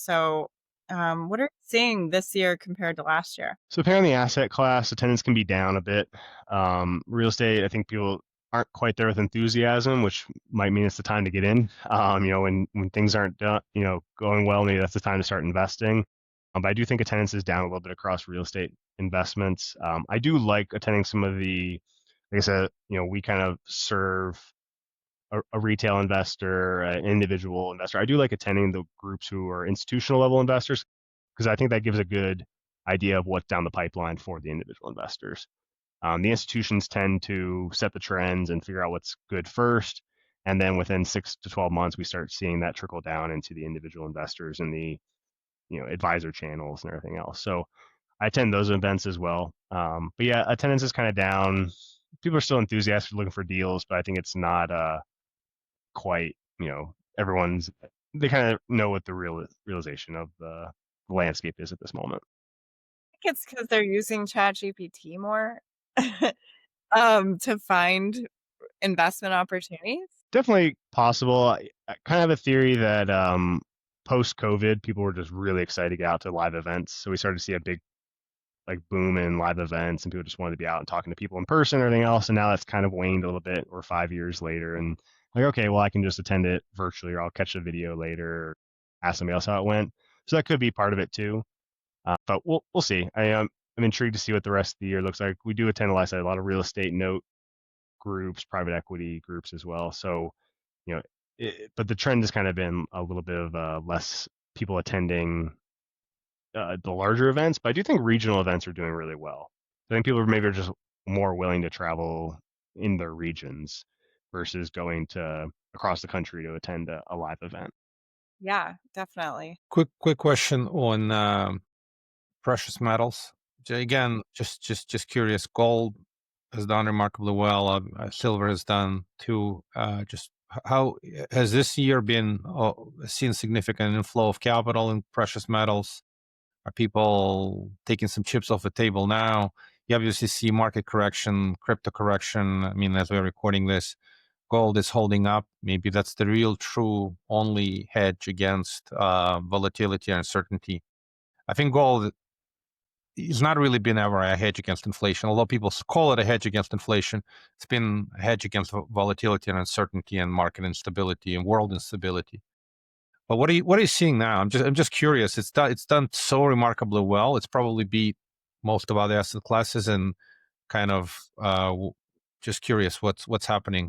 So, what are you seeing this year compared to last year? So depending on the asset class, attendance can be down a bit. Real estate, I think people aren't quite there with enthusiasm, which might mean it's the time to get in. When things aren't done, going well, maybe that's the time to start investing. But I do think attendance is down a little bit across real estate investments. I do like attending some of the, like I said, we kind of serve a retail investor, an individual investor. I do like attending the groups who are institutional level investors because I think that gives a good idea of what's down the pipeline for the individual investors. The institutions tend to set the trends and figure out what's good first. And then within 6 to 12 months, we start seeing that trickle down into the individual investors and the advisor channels and everything else. So I attend those events as well. But yeah, attendance is kind of down. People are still enthusiastic looking for deals, but I think it's not quite, everyone's, they kind of know what the realization of the landscape is at this moment. I think it's because they're using ChatGPT more to find investment opportunities. Definitely possible. I kind of have a theory that post COVID, people were just really excited to get out to live events. So we started to see a big like boom in live events and people just wanted to be out and talking to people in person and everything else. And now that's kind of waned a little bit. We're 5 years later and like, okay, well, I can just attend it virtually or I'll catch the video later or ask somebody else how it went. So that could be part of it too. But we'll see. I'm intrigued to see what the rest of the year looks like. We do attend, like I said, a lot of real estate note groups, private equity groups as well. So, you know, but the trend has kind of been a little bit of less people attending the larger events. But I do think regional events are doing really well. I think people are maybe just more willing to travel in their regions versus going to across the country to attend a live event. Yeah, definitely. Quick question on precious metals. Again, just curious. Gold has done remarkably well. Silver has done too. Just how has this year been seen significant inflow of capital in precious metals? Are people taking some chips off the table now? You obviously see market correction, crypto correction. I mean, as we're recording this, gold is holding up. Maybe that's the real, true, only hedge against volatility and uncertainty. I think gold it's not really been ever a hedge against inflation. Although people call it a hedge against inflation, it's been a hedge against volatility and uncertainty and market instability and world instability. But what are you seeing now? I'm just curious. It's done so remarkably well. It's probably beat most of other asset classes, and kind of just curious what's happening